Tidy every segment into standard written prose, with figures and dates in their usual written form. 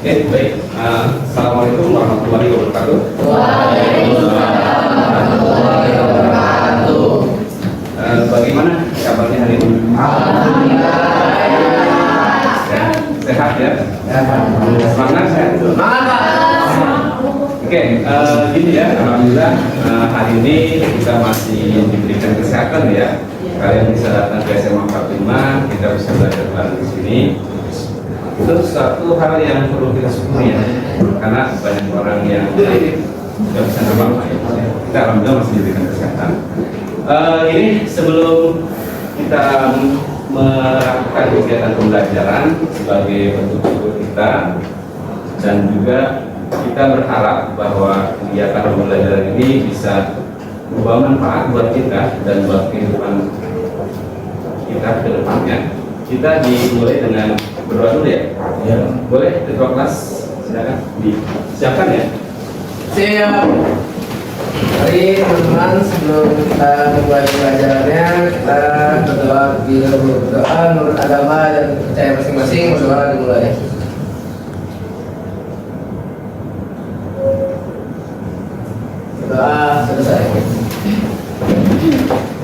Oke, baik. Assalamualaikum warahmatullahi wabarakatuh. Waalaikumsalam warahmatullahi wabarakatuh. Bagaimana kabarnya hari ini? Alhamdulillah. Sehat ya? Semangat sehat? Oke, gini ya, alhamdulillah hari ini kita masih diberikan kesehatan ya. Kalian bisa datang ke SMA 45, kita bisa belajar bareng di sini. Itu suatu hal yang perlu kita syukuri ya, karena banyak orang yang tidak bisa apa-apa ya. Kita alhamdulillah masih diberikan kesehatan. Ini sebelum kita melakukan kegiatan pembelajaran sebagai bentuk syukur kita, dan juga kita berharap bahwa kegiatan pembelajaran ini bisa membawa manfaat buat kita dan buat kehidupan kita ke depannya. Kita dimulai dengan berdoa dulu ya. Ya. Boleh ketua kelas silakan disiapkan ya. Siap. Mari teman-teman, sebelum kita memulai pelajarannya, kita berdoa berdoa menurut agama dan percaya masing-masing. Berdoa dimulai. Berdoa selesai.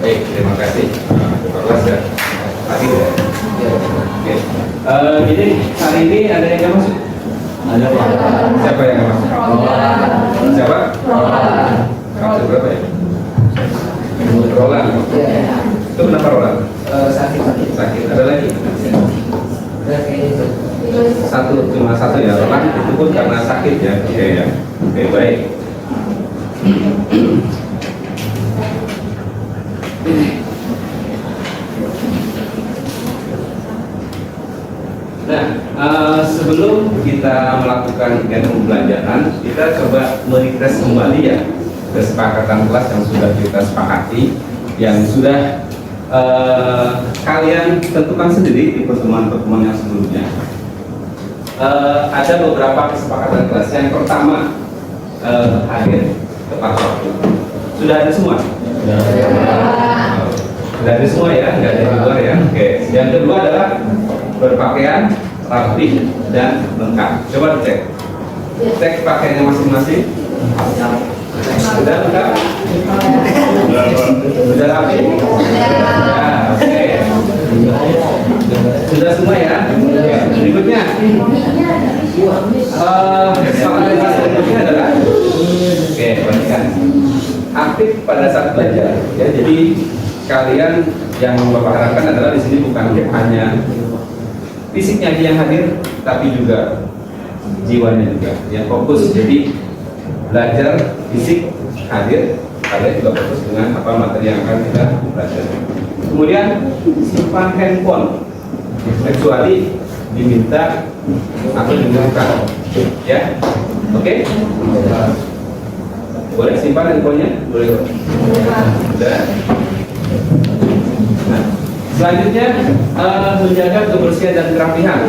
Baik, terima kasih. Ketua kelas ya. Tadi ya. Oke. Jadi hari ini ada yang nggak masuk? Ada Pak. Siapa yang nggak masuk? Siapa? Kamu berapa ya? Roland. Itu kenapa Roland? Sakit. Sakit. Ada lagi? Udah kayaknya itu. Cuma satu ya. Roland itu pun karena sakit ya. Oke ya. Oke, baik. Nah, sebelum kita melakukan kegiatan pembelajaran, kita coba merefresh kembali ya kesepakatan kelas yang sudah kita sepakati, yang sudah kalian tentukan sendiri di pertemuan-pertemuan yang sebelumnya. Ada beberapa kesepakatan kelas. Yang pertama, hadir tepat waktu. Sudah ada semua? Sudah ada semua ya, nggak ada di luar ya. Oke. Yang kedua adalah berpakaian rapi dan lengkap. Coba dicek. Cek pakaiannya masing-masing. Sudah lengkap? Sudah rapi? Ya, oke. Sudah semua ya? Oke. Berikutnya. Kesepakatan kelas berikutnya adalah perhatikan. Aktif pada saat belajar. Ya, jadi kalian yang Bapak harapkan adalah di sini bukan hanya fisiknya yang hadir, tapi juga jiwanya juga yang fokus. Jadi belajar fisik hadir, kalian juga fokus dengan apa materi yang akan kita pelajari. Kemudian simpan handphone kecuali diminta atau dibutuhkan, ya. Oke? Boleh simpan handphonenya? Boleh. Sudah. Nah, selanjutnya menjaga kebersihan dan kerapihan.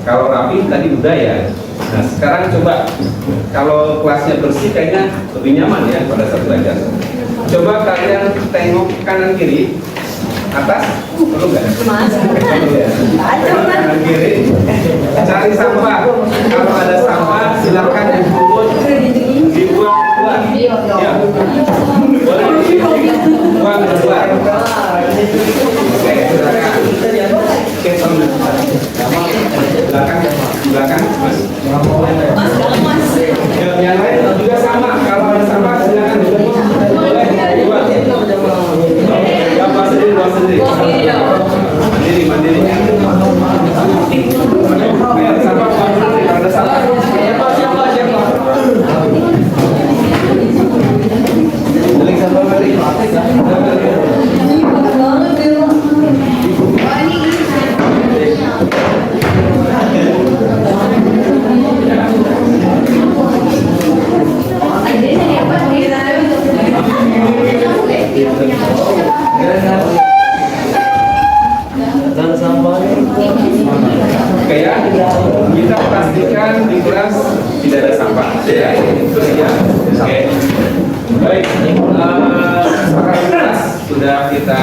Kalau rapi tadi udah ya. Nah, sekarang coba kalau kelasnya bersih kayaknya lebih nyaman ya pada saat belajar. Coba kalian tengok kanan kiri, atas, perlu nggak? Kanan kiri, cari sampah. Kalau ada sampah silakan dipungut, dibuang keluar. Ya, boleh dibuang keluar. Oke, silakan. Oke, belakang, Mas. Yang lain juga sama. Kalau ada sampah silakan dipungut. Boleh dibuang. Buang sendiri. Mandiri. Ayo, sampah buang sendiri. Kalau ada sampah. Siapa? Beli sampah mari. Oke ya, kita pastikan di kelas tidak ada sampah. Ya, terus ya. Oke. Baik, kesepakatan kelas sudah kita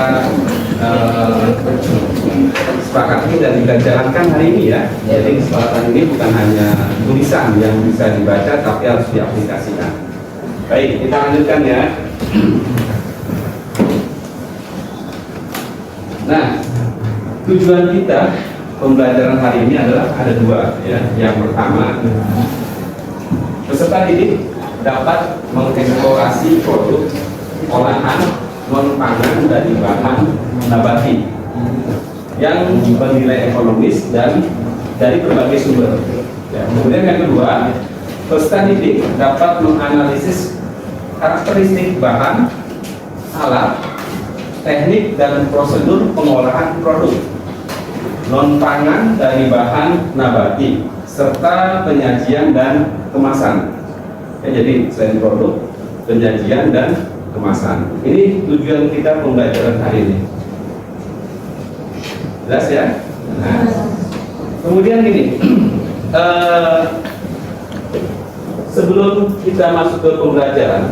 disepakati dan kita jalankan hari ini ya. Jadi kesepakatan ini bukan hanya tulisan yang bisa dibaca, tapi harus diaplikasikan. Baik, kita lanjutkan ya. Nah, tujuan kita pembelajaran hari ini adalah ada dua ya. Yang pertama, peserta didik dapat mengeksplorasi produk olahan non pangan dari bahan nabati yang bernilai ekonomis dan dari berbagai sumber. Ya, kemudian yang kedua, peserta didik dapat menganalisis karakteristik bahan, alat, teknik dan prosedur pengolahan produk non pangan dari bahan nabati serta penyajian dan kemasan. Ya, jadi selain produk, penyajian dan kemasan. Ini tujuan kita pembelajaran hari ini. Jelas ya? Nah, kemudian gini, sebelum kita masuk ke pembelajaran,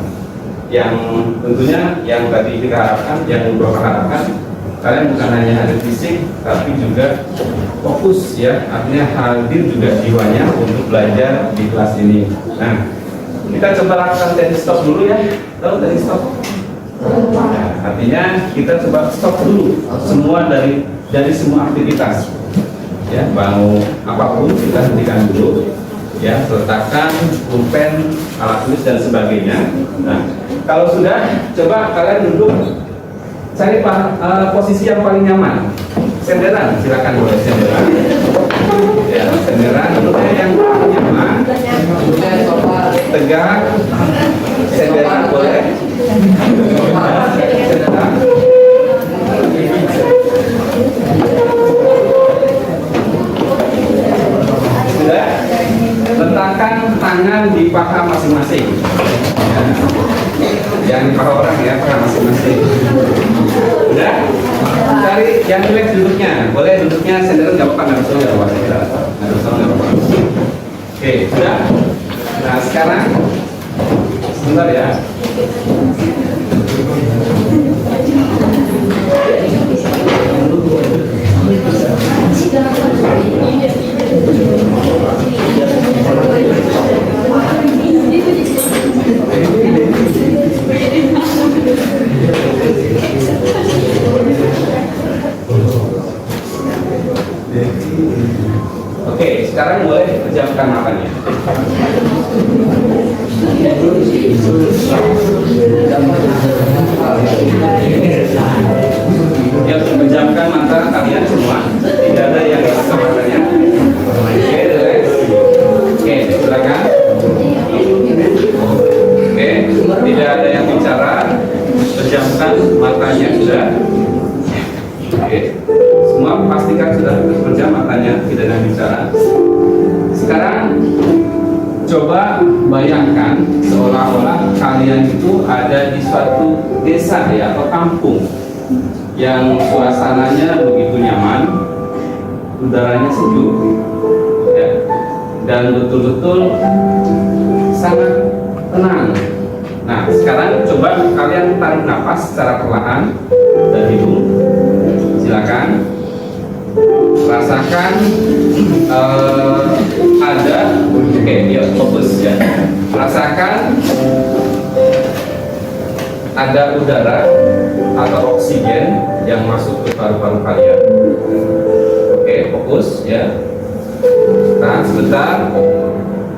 yang tentunya yang tadi kita harapkan, yang Bapak harapkan, kalian bukan hanya hadir fisik, tapi juga fokus ya, artinya hadir juga jiwanya untuk belajar di kelas ini. Nah, kita coba lakukan teknik stop dulu ya. Tahu teknik stop? Nah, artinya kita coba stop dulu semua dari semua aktivitas. Ya, mau apapun kita hentikan dulu. Ya, letakkan pulpen, alat tulis dan sebagainya. Nah, kalau sudah, coba kalian duduk, cari posisi yang paling nyaman. Senderan, silakan boleh senderan. Ya, senderan duduknya yang paling nyaman. Tegak, senderan boleh. Senderan. Sudah, letakkan tangan di paha masing-masing. Yang di paha orang ya, paha masing-masing. Sudah, cari yang relax duduknya. Boleh duduknya senderan nggak apa-apa, nggak usah nggak apa-apa. Oke, sudah. Nah sekarang, sebentar ya. Oke, sekarang boleh pejamkan matanya. Ya, pejamkan mata kalian semua. Tidak ada yang buka matanya. Oke, relax. Oke, silakan. Oke, tidak ada yang bicara. Pejamkan matanya sudah. Oke, semua pastikan sudah terpejam matanya, tidak ada yang bicara. Sekarang coba bayangkan seolah-olah kalian itu ada di suatu desa ya atau kampung yang suasananya begitu nyaman, udaranya sejuk, ya, dan betul-betul sangat tenang. Nah, sekarang coba kalian tarik nafas secara perlahan dari hidung. Silakan rasakan ada, oke, ya fokus ya. Rasakan ada udara atau oksigen yang masuk ke paru-paru kalian. Oke, fokus ya. Tahan sebentar.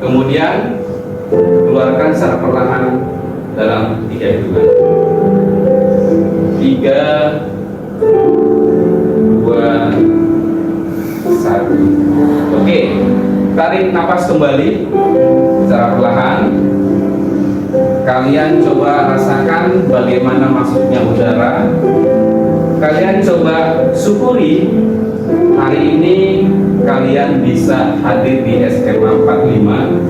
Kemudian keluarkan secara perlahan dalam 3 hitungan. 3, 2, 1. Oke, tarik nafas kembali secara perlahan. Kalian coba rasakan bagaimana masuknya udara. Kalian coba syukuri hari ini kalian bisa hadir di SMA 45.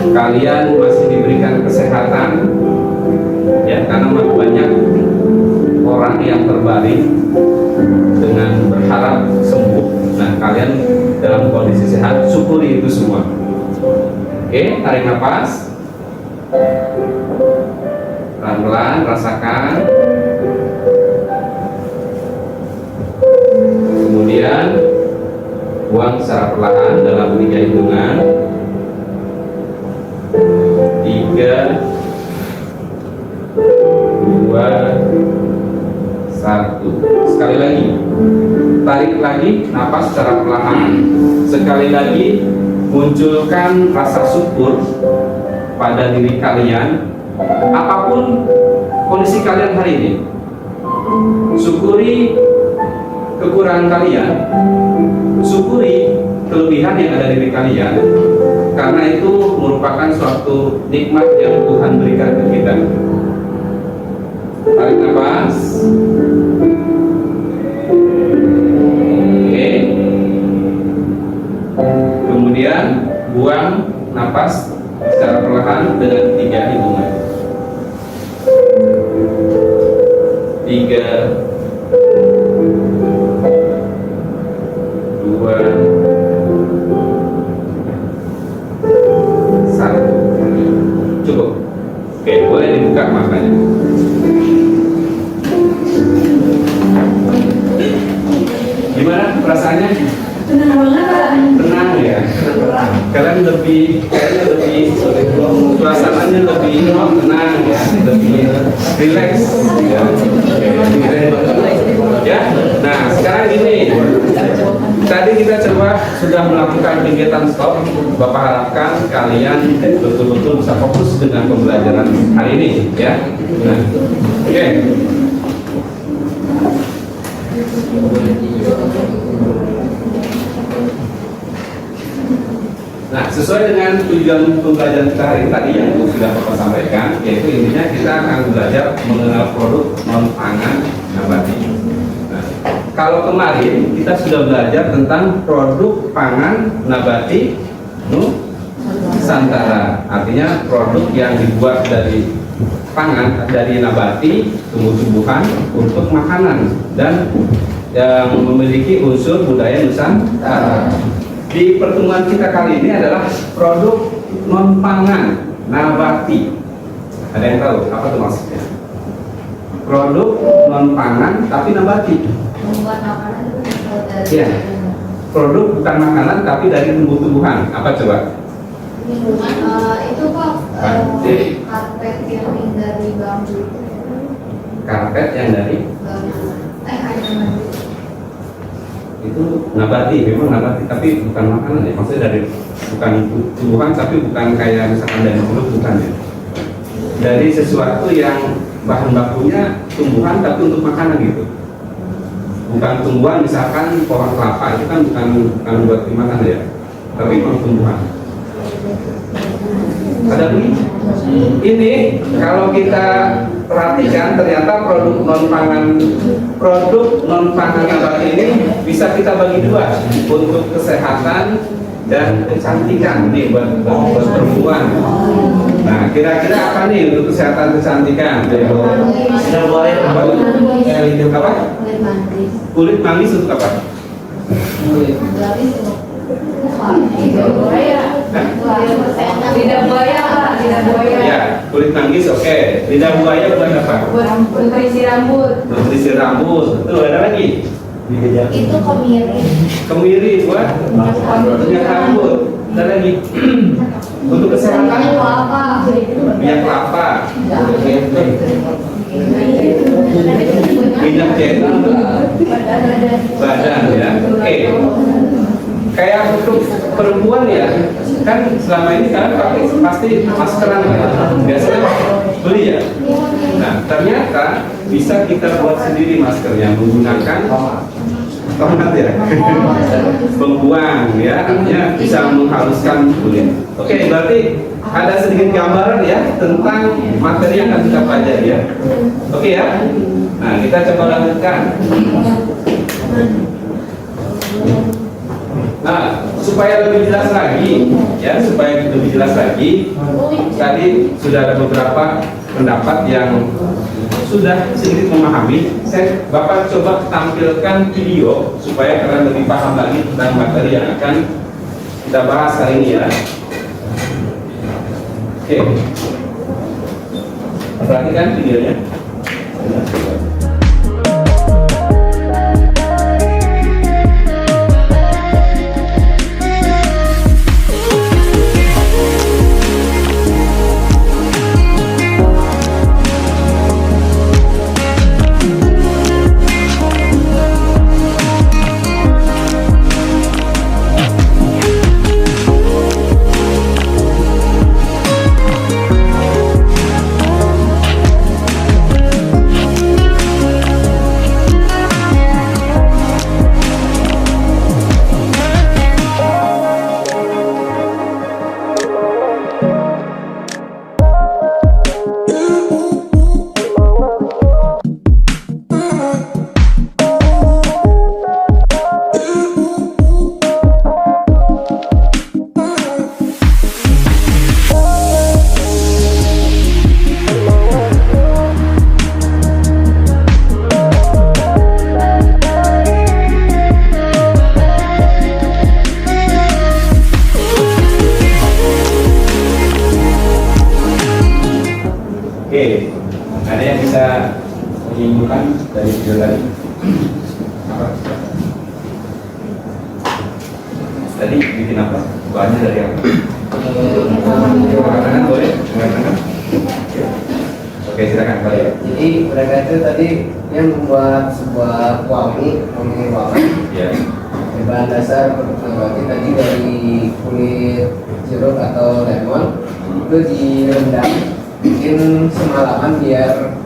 Kalian masih diberikan kesehatan ya, karena banyak orang yang terbaring dengan berharap sembuh. Nah, kalian dalam kondisi sehat, syukuri itu semua. Oke, tarik nafas pelan-pelan, rasakan. Kemudian buang secara perlahan dalam 3 hitungan. 3, 2, 1. Sekali lagi, tarik lagi napas secara perlahan. Sekali lagi, munculkan rasa syukur pada diri kalian apapun kondisi kalian hari ini. Syukuri kekurangan kalian, syukuri kelebihan yang ada di diri kalian, karena itu merupakan suatu nikmat yang Tuhan berikan ke kita. Tarik nafas. Oke. Kemudian buang nafas secara perlahan dengan 3 hitungan. 3, 2, 1. Cukup. Oke, boleh dibuka matanya. Gimana perasaannya? Tenang banget, Pak. Tenang ya. Kalian kayaknya lebih suasananya lebih tenang ya, lebih rileks ya. Ya. Nah, sekarang ini tadi kita coba sudah melakukan kegiatan stop. Bapak harapkan kalian betul-betul bisa fokus dengan pembelajaran hari ini ya. Nah, oke. Nah, sesuai dengan tujuan pembelajaran kita hari ini tadi yang sudah Bapak sampaikan, yaitu intinya kita akan belajar mengenal produk non-pangan nabati. Nah, kalau kemarin kita sudah belajar tentang produk pangan nabati Nusantara, artinya produk yang dibuat dari pangan, dari nabati, tumbuh-tumbuhan untuk makanan dan yang memiliki unsur budaya Nusantara. Di pertemuan kita kali ini adalah produk non pangan nabati. Ada yang tahu apa itu maksudnya? Produk non pangan tapi nabati. Membuat makanan itu dari Iya. Produk bukan makanan tapi dari tumbuh-tumbuhan. Apa coba? minuman. Itu kok Jadi, karpet yang dari bambu. karpet yang dari Anyaman. itu nabati, memang nabati tapi bukan makanan ya. Maksudnya dari bukan tumbuhan tapi bukan kayak misalkan dari produk, bukan ya. Dari sesuatu yang bahan bakunya tumbuhan tapi untuk makanan gitu. Bukan tumbuhan misalkan pohon kelapa itu kan bukan buat dimakan ya, tapi memang tumbuhan. Ada bunyi? Ini kalau kita perhatikan ternyata produk non pangan nabati ini bisa kita bagi dua, untuk kesehatan dan kecantikan nih buat perempuan. Nah, kira-kira apa nih untuk kesehatan kecantikan? Apa? Kulit manggis untuk apa? Lidah buaya, Pak. Lidah buaya. Ya, kulit manggis oke. Lidah buaya buat apa? Buat nutrisi rambut. Nutrisi rambut. Betul, ada lagi? Itu kemiri. Kemiri buat minyak rambut. Ada lagi? Untuk kesehatan? Minyak kelapa. Minyak kelapa. Minyak cendol untuk badan ya. Oke. Kayak untuk perempuan ya, kan selama ini kalian pakai pasti maskeran ya. Biasanya beli ya. Nah, ternyata bisa kita buat sendiri maskernya menggunakan tomat ya. Membuang ya, artinya bisa menghaluskan kulit. Oke, berarti ada sedikit gambaran ya tentang materi yang akan kita pelajari ya. Oke ya. Nah, kita coba lanjutkan. Nah, supaya lebih jelas lagi, ya, tadi sudah ada beberapa pendapat yang sudah sedikit memahami. Bapak coba tampilkan video supaya kalian lebih paham lagi tentang materi yang akan kita bahas hari ini ya. Oke, perhatikan videonya. apa? Tadi bikin apa? Bahannya dari apa? Mengatakan boleh? Mengatakan? Oke, silakan kalian. Jadi mereka itu tadi yang membuat sebuah wangi wangi. Ya. Bahan dasar produk nabati tadi dari kulit jeruk atau lemon itu direndam bikin semalaman biar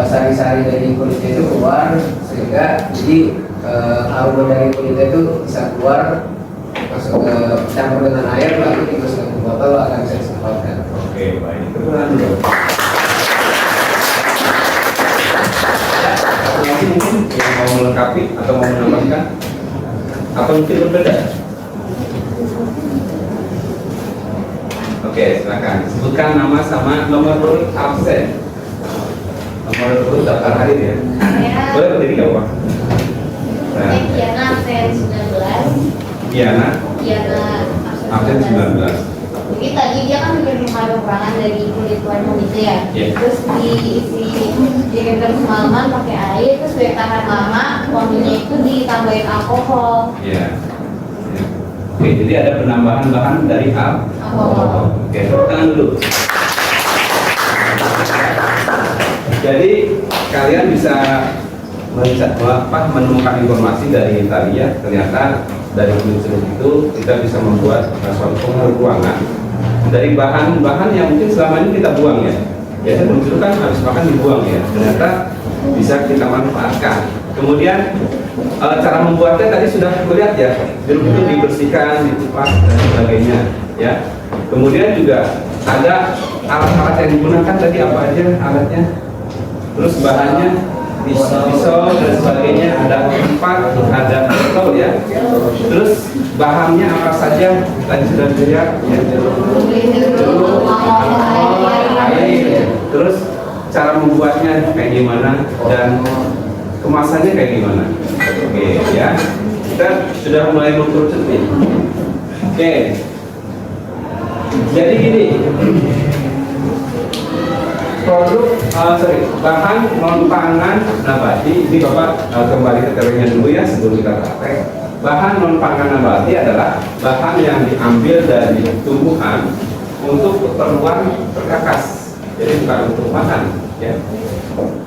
sari-sari dari kulitnya itu keluar sehingga jadi aroma dari kulitnya itu bisa keluar masuk ke campur dengan air lalu dimasukkan ke botol akan bisa disemprotkan. Oke, baik. Tepuk tangan dulu. Satu lagi mungkin yang mau melengkapi atau mau menambahkan atau mungkin berbeda? Oke, silakan. Sebutkan nama sama nomor urut absen. Nomor urut daftar hadir ya. Saya Boleh berdiri nggak Pak? Nah, Kiana absen 19. Kiana Kiana absen 19. Jadi tadi dia kan bikin kekurangan dari kulit lemon itu ya. Iya. Terus direndam semalaman pakai air, terus biar tahan lama, wanginya itu ditambahin alkohol. Ya. Ya. Oke, jadi ada penambahan bahan dari alkohol. Oke, tepuk tangan dulu. Jadi kalian bisa menemukan informasi dari tadi ya. Ternyata dari kulit jeruk itu kita bisa membuat suatu pengaruh ruangan dari bahan-bahan yang mungkin selama ini kita buang ya. Biasanya kulit jeruk kan habis makan dibuang ya. Ternyata bisa kita manfaatkan. Kemudian cara membuatnya tadi sudah melihat ya, jeruk itu dibersihkan, dikupas dan sebagainya ya. Kemudian juga ada alat-alat yang digunakan tadi apa aja alatnya, terus bahannya pisau dan sebagainya, ada empat, ada botol ya. Terus bahannya apa saja tadi sudah dilihat ya. Air, terus cara membuatnya kayak gimana dan kemasannya kayak gimana. Oke ya, kita sudah mulai mengerucut nih. Oke, jadi gini, produk bahan non pangan nabati ini Bapak kembali ke teorinya dulu ya sebelum kita praktek. Bahan non pangan nabati adalah bahan yang diambil dari tumbuhan untuk keperluan perkakas, jadi bukan untuk makan ya,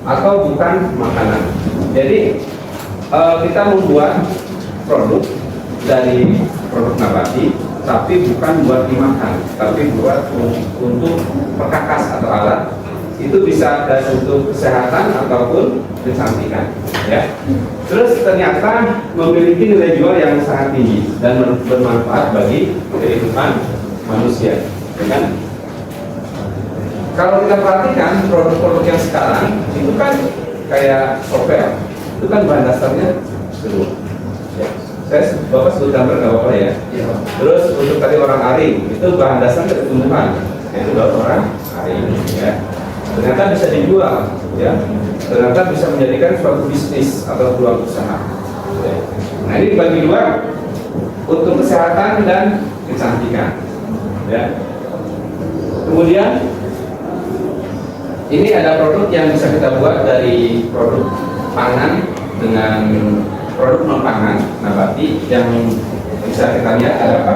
atau bukan makanan. Jadi kita membuat produk dari produk nabati tapi bukan buat dimakan, tapi buat untuk perkakas atau alat. Itu bisa dari untuk kesehatan ataupun kecantikan ya. Terus ternyata memiliki nilai jual yang sangat tinggi dan bermanfaat bagi kehidupan manusia ya kan? Kalau kita perhatikan produk-produk yang sekarang itu kan kayak software, itu kan bahan dasarnya jeruk ya. Bapak sebut gambar nggak apa-apa ya. Terus untuk tadi orang aring itu bahan dasar dari tumbuhan, yaitu daun orang aring ya. Ternyata bisa dijual ya, ternyata bisa menjadikan suatu bisnis atau peluang usaha ya. Nah ini bagi dua, untuk kesehatan dan kecantikan ya. Kemudian ini ada produk yang bisa kita buat dari produk pangan dengan produk non pangan nabati yang bisa kita lihat ada apa?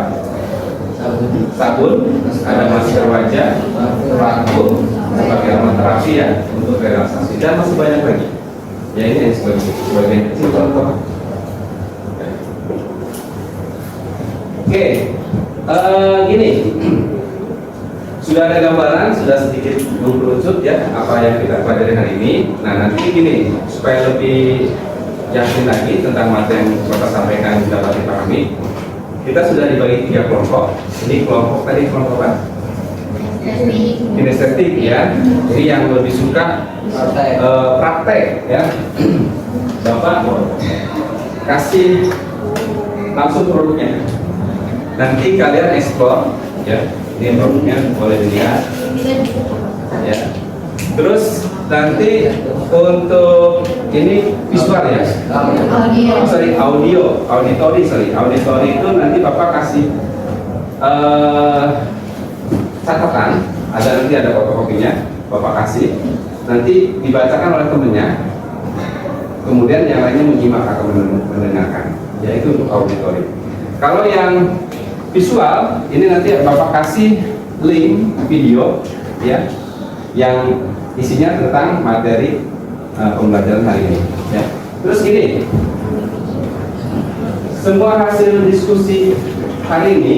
Sabun, ada masker wajah, parfum sebagai alat terapi ya untuk relaksasi dan masih banyak lagi. Ya ini yang sebagai kecil contoh. Oke, gini, sudah ada gambaran, sudah sedikit mengerucut ya apa yang kita pelajari hari ini. Nah nanti gini, supaya lebih yakin lagi tentang materi yang Bapak sampaikan dapat dipahami, kita sudah dibagi 3 kelompok. Ini kelompok tadi kelompok apa? Kinestetik ya. Jadi yang lebih suka praktek ya. Bapak kasih langsung produknya. Nanti kalian explore ya. Ini produknya boleh dilihat ya. Terus nanti untuk ini visual ya. Auditori itu nanti Bapak kasih catatan, nanti ada fotokopinya, Bapak kasih, nanti dibacakan oleh temennya. kemudian yang lainnya menyimak atau mendengarkan, yaitu untuk auditory. Kalau yang visual, ini nanti Bapak kasih link video ya, yang isinya tentang materi pembelajaran hari ini ya. Terus gini, semua hasil diskusi hari ini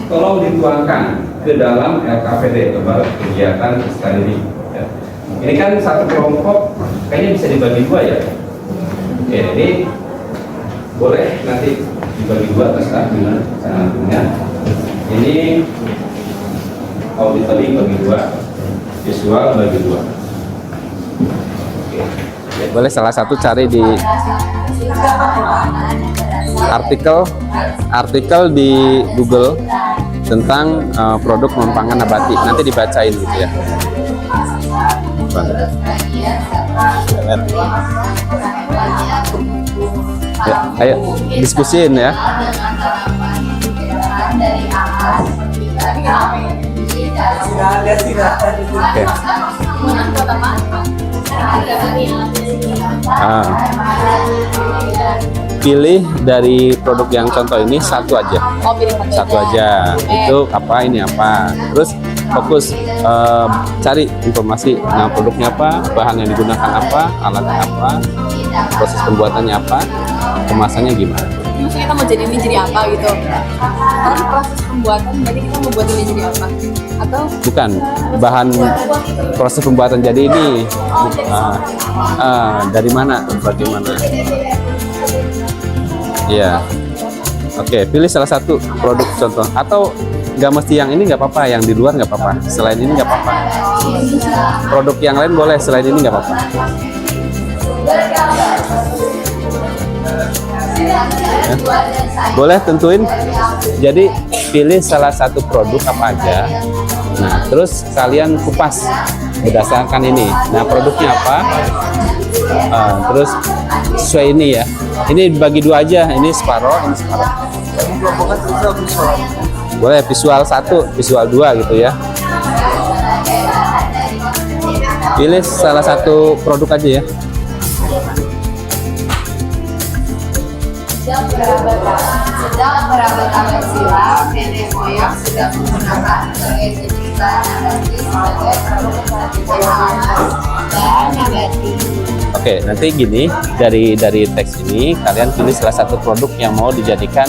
tolong dituangkan ke dalam LKPD, lembaga kegiatan sekali ya. Ini kan satu kelompok kayaknya bisa dibagi dua ya. Oke, ini boleh nanti dibagi dua, terserah gimana cara punya. Ini auditory bagi dua, visual bagi dua. Oke. Boleh salah satu cari di artikel di Google tentang produk mempangan nabati, nanti dibacain gitu ya. Ya, ayo diskusiin ya. Oke. Pilih dari produk yang contoh ini satu aja. Satu aja. Itu apa, ini apa. Terus fokus cari informasi, nah produknya apa, bahan yang digunakan apa, alatnya apa, proses pembuatannya apa, kemasannya gimana. Maksudnya kita mau jadi ini jadi apa gitu. Kalau proses pembuatan berarti kita mau buat ini jadi apa? Atau bukan bahan proses pembuatan jadi ini dari mana, bagaimana. Iya. Oke, pilih salah satu produk contoh, atau nggak mesti yang ini, nggak apa-apa, yang di luar nggak apa-apa, selain ini nggak apa-apa, produk yang lain boleh, selain ini nggak apa-apa. Ya. Boleh tentuin, jadi pilih salah satu produk apa aja, nah terus kalian kupas berdasarkan ini, nah produknya apa, terus sesuai ini ya, ini bagi dua aja, ini separoh, ini separoh. Boleh visual 1, visual 2 gitu ya. Pilih salah satu produk aja ya. Sejak berabad abad silam, nenek moyang sudah menggunakan sebagai jeniskan nabati sebagai produk dan nabati. Oke, nanti gini, dari teks ini kalian pilih salah satu produk yang mau dijadikan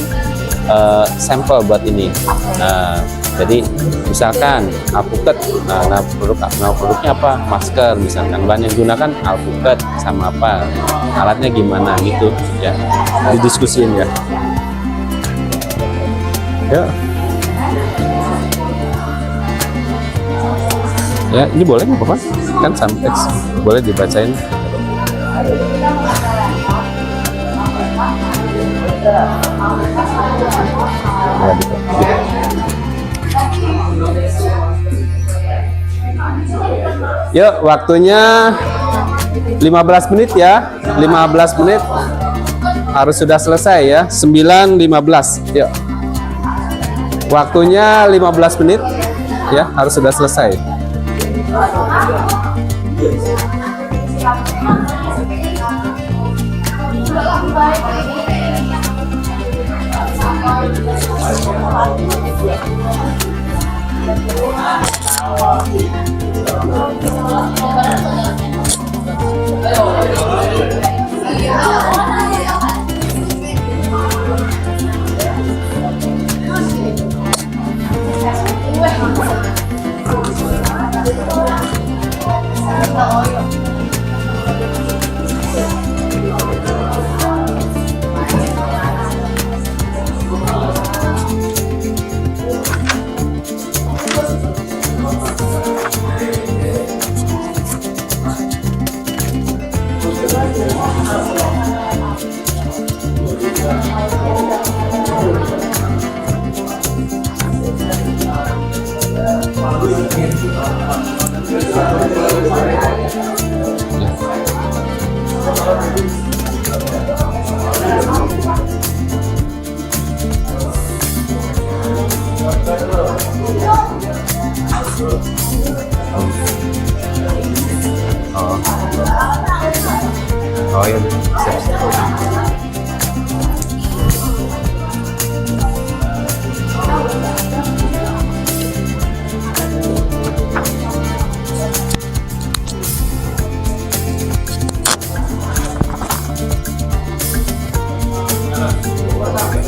sampel buat ini. Nah, jadi misalkan alpukat, nah produknya apa? Masker, misalkan bahan yang digunakan alpukat sama apa, alatnya gimana gitu ya, didiskusin ya. Ya. Ya, ini boleh nggak apa-apa? Kan sama teks, boleh dibacain. Yuk, waktunya 15 menit ya. 15 menit harus sudah selesai ya. 9.15. Yuk. Waktunya 15 menit ya, harus sudah selesai.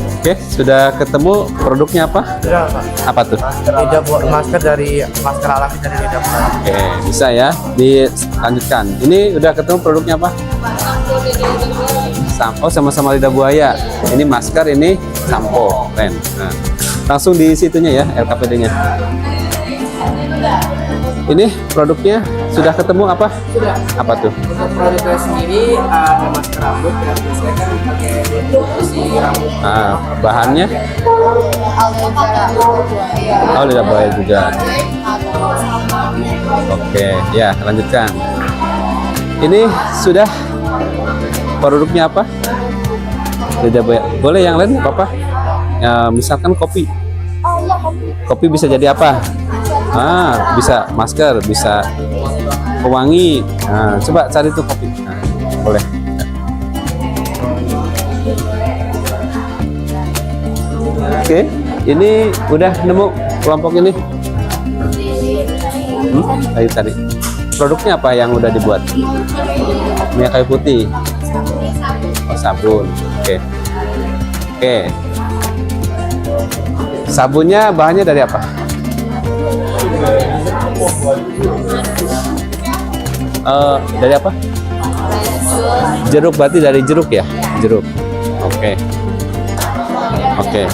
Oke, sudah ketemu produknya apa? Sudah, Pak. Apa tuh? Lidah buaya, masker alami dari lidah buaya. Oke, bisa ya. Dilanjutkan. Ini udah ketemu produknya apa? Sampo sama-sama lidah buaya. Ini masker, ini sampo. Keren. Nah, langsung di situnya ya, LKPD-nya. Ini produknya sudah ketemu apa? Sudah. Apa tuh? Untuk produknya sendiri ada masker rambut yang biasanya kan pakai si rambut. Nah, bahannya? Oh, lidah buaya juga. Oke, ya lanjutkan. Ini sudah produknya apa? Lidah buaya. Boleh yang lain apa? Ya, misalkan kopi. Kopi bisa jadi apa? Bisa masker, bisa pewangi. Nah, coba cari tuh kopi. Nah, boleh. Oke, ini udah nemu kelompok ini. Ayo tadi. Produknya apa yang udah dibuat? Minyak kayu putih. Oh, sabun. Oke. Oke. Sabunnya bahannya dari apa? Dari apa? Jeruk, berarti dari jeruk ya? Jeruk. Oke. Oke.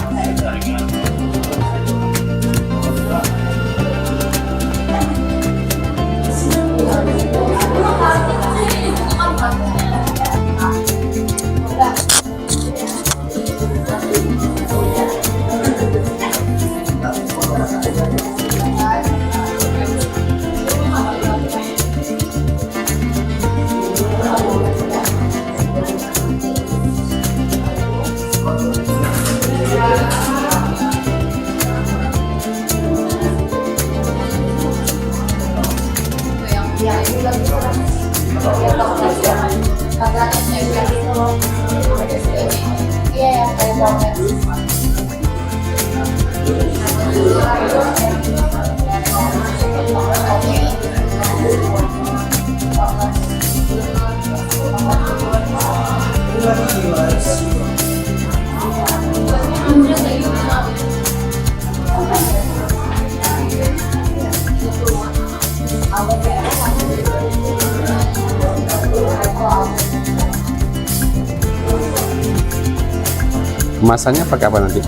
Kemasannya pakai apa nanti?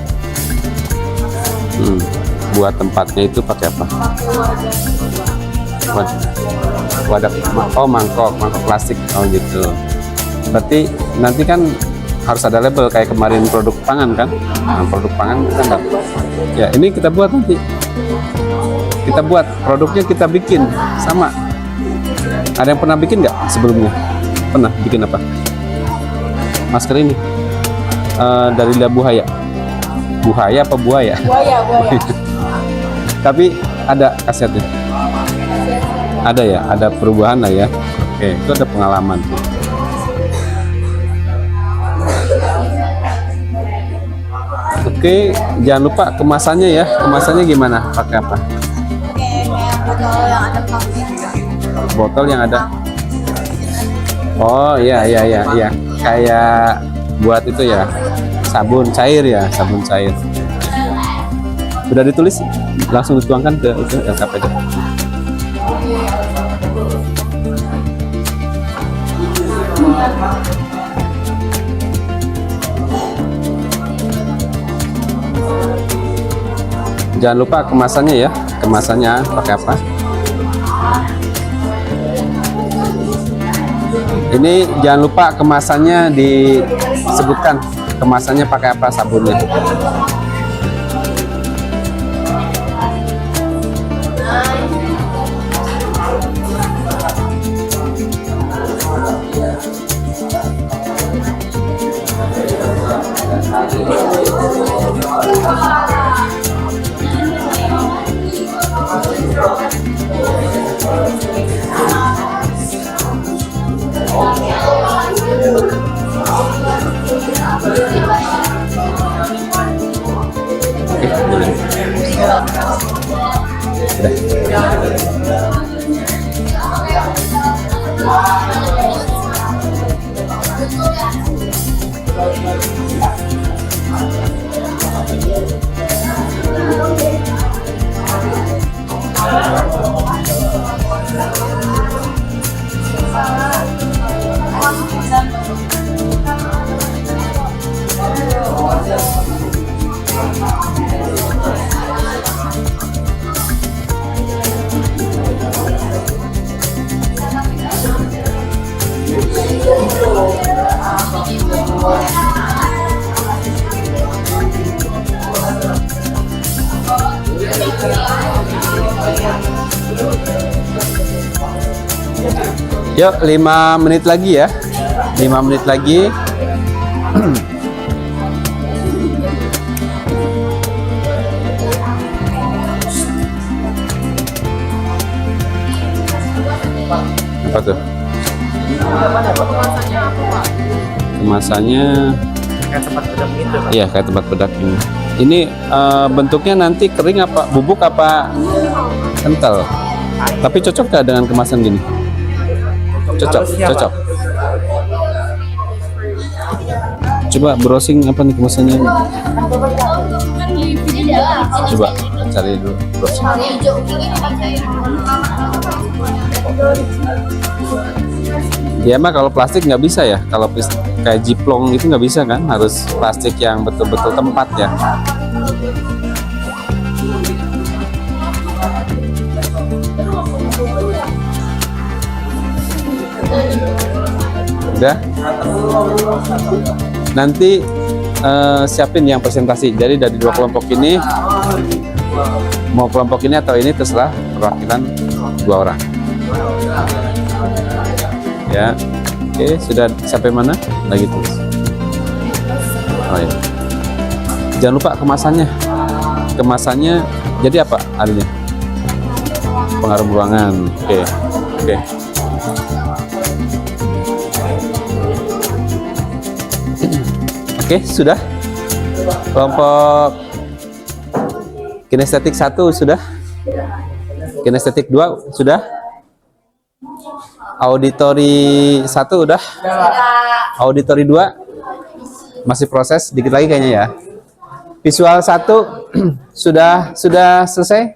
Buat tempatnya itu pakai apa? Wadah, oh mangkok plastik, oh gitu. Berarti nanti kan harus ada label kayak kemarin produk pangan kan? Nah, produk pangan kita enggak. Ya ini kita buat nanti. Kita buat produknya, kita bikin sama. Ada yang pernah bikin nggak sebelumnya? Pernah bikin apa? Masker ini. Dari lidah buaya. Buaya apa buaya? Buaya. Tapi ada kasetnya. Ada ya, ada perubahan lah ya. Oke, itu ada pengalaman. Oke, jangan lupa kemasannya ya. Kemasannya gimana? Pakai apa? Botol yang ada. Oh iya. Kayak buat itu ya, sabun cair ya, sabun cair. Udah ditulis, langsung dituangkan ke itu LKPD. Jangan lupa kemasannya ya, kemasannya pakai apa? Ini jangan lupa kemasannya disebutkan, kemasannya pakai apa sabunnya. Udah. Yuk, 5 menit lagi ya. 5 menit lagi. Apa tuh? Kemasannya Kayak tempat bedak gitu, Pak. iya kayak tempat bedak ini. Ini bentuknya nanti kering apa bubuk apa kental? Tapi cocok nggak dengan kemasan gini? Cocok, Harusnya, cocok. Coba browsing apa nih kemasannya? Coba cari dulu browsing. Ya mah kalau plastik nggak bisa ya. Kalau kayak jiplong itu nggak bisa kan? Harus plastik yang betul-betul tempat ya. Udah. Nanti siapin yang presentasi. Jadi dari 2 kelompok ini, mau kelompok ini atau ini terserah, perwakilan 2 orang. Ya, oke, sudah sampai mana? Lagi terus. Oh ya. Jangan lupa kemasannya. Kemasannya jadi apa artinya? Pengharum ruangan. Oke, oke. Oke, sudah. Kelompok kinestetik 1 sudah. Kinestetik 2 sudah. Auditori 1 udah. Auditori 2 masih proses, dikit lagi kayaknya ya. Visual 1 sudah selesai.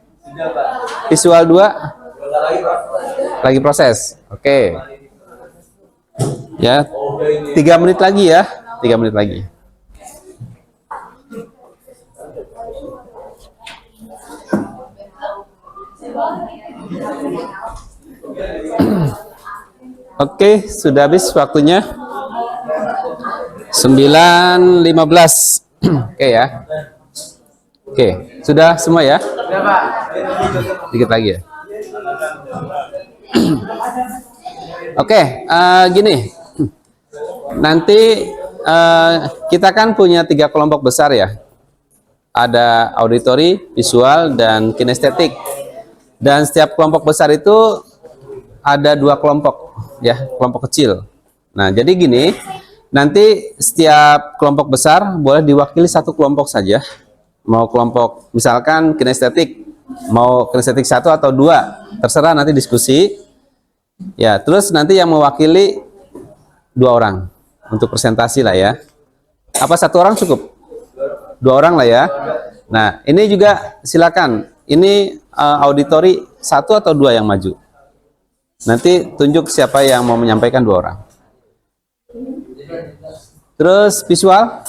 Visual 2 lagi proses. Oke. Ya. 3 menit lagi ya. 3 menit lagi. Oke, sudah habis waktunya. 9.15. Oke ya. Oke, sudah semua ya? Dikit lagi ya. Oke, gini. Nanti kita kan punya 3 kelompok besar ya. Ada auditori, visual, dan kinestetik. Dan setiap kelompok besar itu ada 2 kelompok ya, kelompok kecil. Nah, jadi gini, nanti setiap kelompok besar boleh diwakili 1 kelompok saja. Mau kelompok misalkan kinestetik, mau kinestetik 1 atau 2, terserah nanti diskusi. Ya, terus nanti yang mewakili 2 orang untuk presentasi lah ya. Apa 1 orang cukup? 2 orang lah ya. Nah, ini juga silakan. Ini auditori 1 atau 2 yang maju. Nanti tunjuk siapa yang mau menyampaikan 2 orang. Terus visual?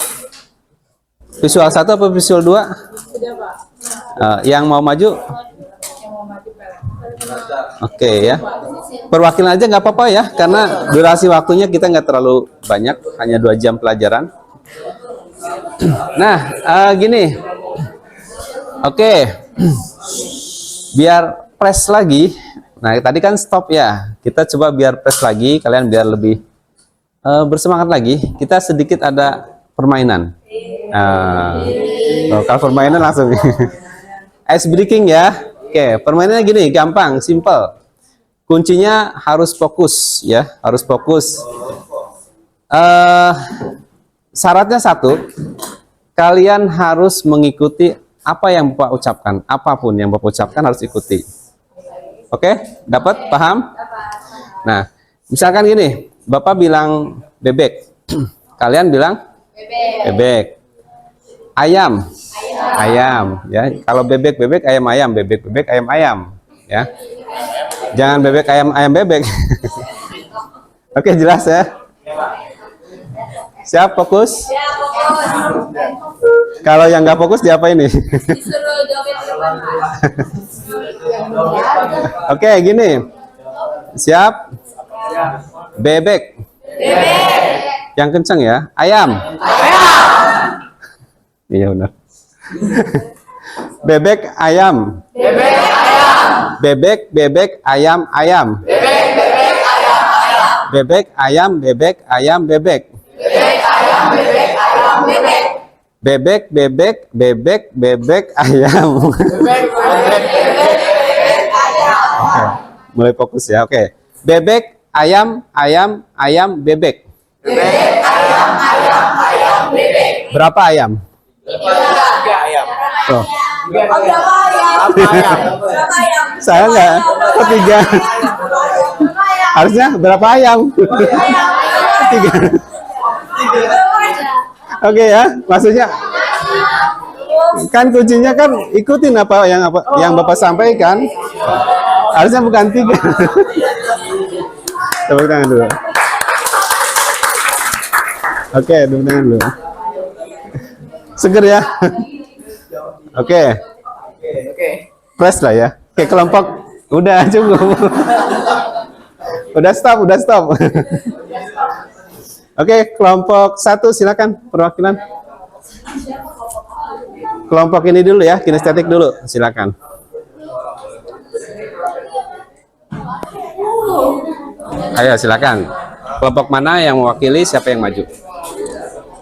Visual 1 apa visual 2? Yang mau maju? Oke ya. Perwakilan aja nggak apa-apa ya, karena durasi waktunya kita nggak terlalu banyak, hanya 2 jam pelajaran. Nah, gini. Oke. Biar press lagi. Nah, tadi kan stop ya. Kita coba biar press lagi, kalian biar lebih bersemangat lagi. Kita sedikit ada permainan. Kalau permainan langsung ice breaking ya. Oke, permainannya gini, gampang, simple. Kuncinya harus fokus ya, harus fokus. Syaratnya 1, kalian harus mengikuti apa yang Bapak ucapkan, apapun yang Bapak ucapkan harus ikuti. Oke, dapat? Paham? Nah, misalkan gini, Bapak bilang bebek, kalian bilang bebek. Ayam, ayam ya. Kalau bebek bebek ayam ayam, bebek bebek ayam ayam ya. Jangan bebek ayam ayam bebek. Oke, jelas ya. Siap, fokus. Kalau yang nggak fokus diapa ini? Oke, gini. Siap. Bebek. Yang kenceng ya. Ayam. Iya benar. Bebek ayam. Bebek bebek ayam ayam. Bebek ayam bebek ayam bebek. Bebek bebek bebek bebek ayam. Oke, mulai fokus ya. Oke. Bebek ayam ayam ayam bebek. Berapa ayam? 3 ayam. Oh, Berapa ayam? saya nggak ketiga. Harusnya berapa ayam? 3. Oke ya, maksudnya kan kuncinya kan ikutin apa yang Bapak sampaikan. Harusnya bukan 3. Tepuk tangan dulu. Oke, tepuk tangan dulu. Seger ya. Oke. Press lah ya. Oke, kelompok udah cukup. Udah stop. Oke, kelompok 1 silakan perwakilan. Kelompok ini dulu ya, kinestetik dulu, silakan. Ayo silakan. Kelompok mana yang mewakili, siapa yang maju?